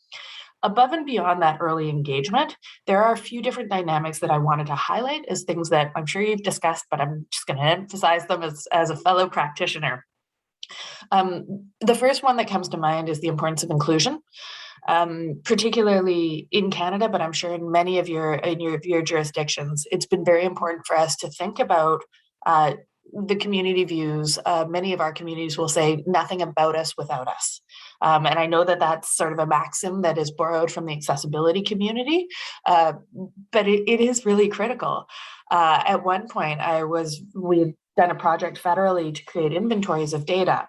Above and beyond that early engagement, there are a few different dynamics that I wanted to highlight as things that I'm sure you've discussed, but I'm just going to emphasize them as a fellow practitioner. The first one that comes to mind is the importance of inclusion, particularly in Canada, but I'm sure in many of your jurisdictions. It's been very important for us to think about the community views. Many of our communities will say nothing about us without us. And I know that that's sort of a maxim that is borrowed from the accessibility community, but it is really critical. At one point, we had done a project federally to create inventories of data.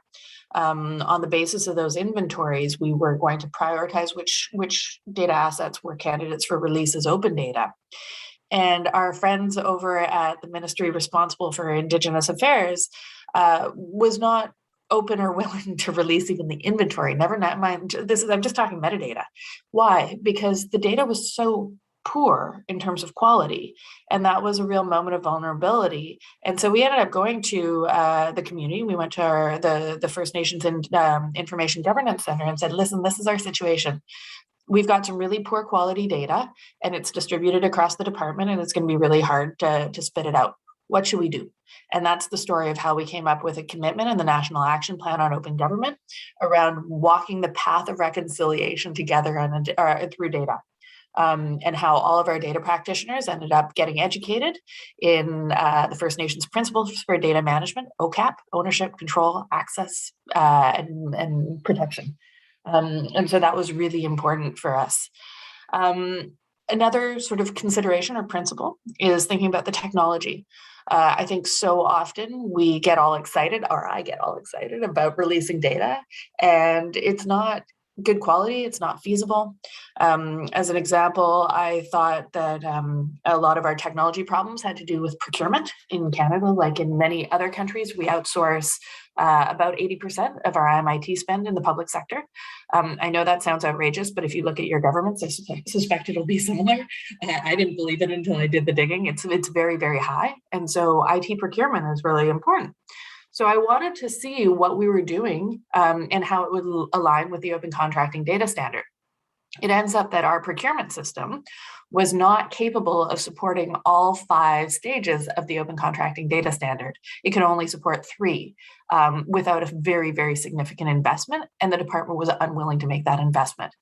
On the basis of those inventories, we were going to prioritize which data assets were candidates for release as open data. And our friends over at the ministry responsible for Indigenous Affairs was not open or willing to release even the inventory. Never mind, I'm just talking metadata. Why? Because the data was so poor in terms of quality, and that was a real moment of vulnerability. And so we ended up going to the community. We went to the First Nations Information Governance Center and said, listen, this is our situation. We've got some really poor quality data and it's distributed across the department and it's going to be really hard to spit it out. What should we do? And that's the story of how we came up with a commitment in the National Action Plan on Open Government around walking the path of reconciliation together through data. And how all of our data practitioners ended up getting educated in the First Nations Principles for Data Management, OCAP, Ownership, Control, Access, and Protection. And so that was really important for us. Another sort of consideration or principle is thinking about the technology. I think so often we get all excited, or I get all excited about releasing data, and it's not good quality, it's not feasible. As an example, I thought that a lot of our technology problems had to do with procurement in Canada. Like in many other countries, we outsource about 80% of our MIT spend in the public sector. I know that sounds outrageous, but if you look at your governments, I suspect it'll be similar. I didn't believe it until I did the digging. It's very, very high. And so IT procurement is really important. So I wanted to see what we were doing and how it would align with the Open Contracting Data Standard. It ends up that our procurement system was not capable of supporting all 5 stages of the Open Contracting Data Standard. It could only support 3 without a very, very significant investment, and the department was unwilling to make that investment.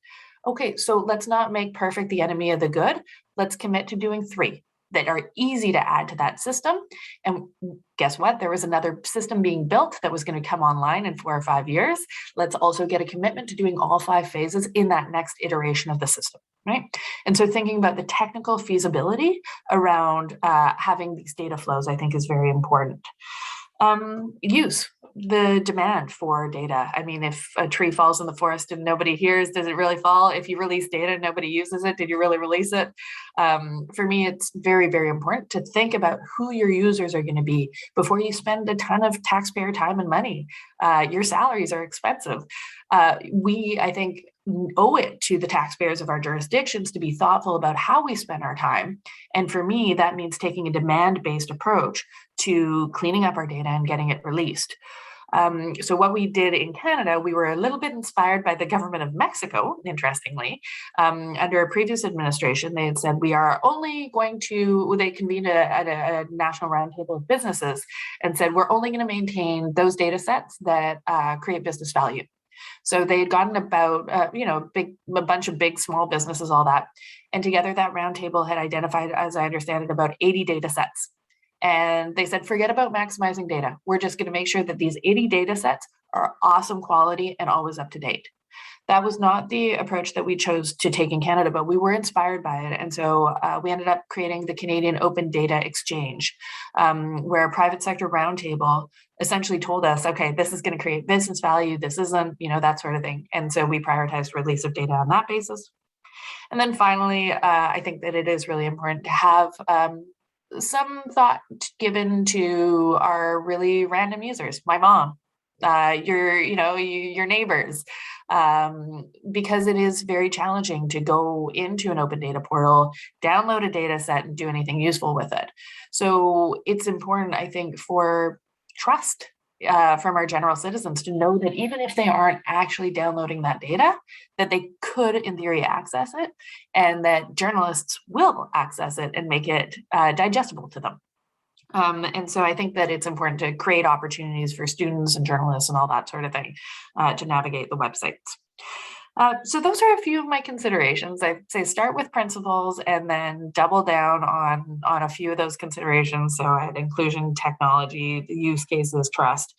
Okay, so let's not make perfect the enemy of the good. Let's commit to doing 3 that are easy to add to that system. And guess what? There was another system being built that was going to come online in 4 or 5 years. Let's also get a commitment to doing all 5 phases in that next iteration of the system, right? And so thinking about the technical feasibility around having these data flows, I think is very important. Use, the demand for data. I mean, if a tree falls in the forest and nobody hears, does it really fall? If you release data and nobody uses it, did you really release it? For me, it's very, very important to think about who your users are going to be before you spend a ton of taxpayer time and money. Your salaries are expensive. I think, owe it to the taxpayers of our jurisdictions to be thoughtful about how we spend our time. And for me, that means taking a demand-based approach to cleaning up our data and getting it released. So what we did in Canada, we were a little bit inspired by the government of Mexico, interestingly. Under a previous administration, they had said, we are only going to, they convened a national roundtable of businesses and said, we're only going to maintain those data sets that create business value. So they had gotten about, a bunch of big, small businesses, all that. And together that roundtable had identified, as I understand it, about 80 data sets. And they said, forget about maximizing data. We're just going to make sure that these 80 data sets are awesome quality and always up to date. That was not the approach that we chose to take in Canada, but we were inspired by it. And so we ended up creating the Canadian Open Data Exchange, where a private sector roundtable essentially told us, okay, this is going to create business value. This isn't, that sort of thing. And so we prioritized release of data on that basis. And then finally, I think that it is really important to have some thought given to our really random users, my mom, your neighbors, because it is very challenging to go into an open data portal, download a data set and do anything useful with it. So it's important, I think, for trust from our general citizens to know that even if they aren't actually downloading that data, that they could, in theory, access it, and that journalists will access it and make it digestible to them. And so I think that it's important to create opportunities for students and journalists and all that sort of thing to navigate the websites. So those are a few of my considerations. I'd say start with principles and then double down on a few of those considerations. So I had inclusion, technology, the use cases, trust.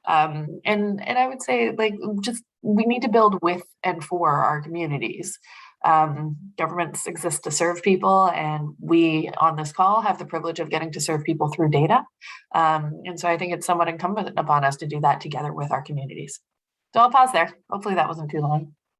And I would say, we need to build with and for our communities. Governments exist to serve people, and we on this call have the privilege of getting to serve people through data. And so I think it's somewhat incumbent upon us to do that together with our communities. So I'll pause there. Hopefully that wasn't too long.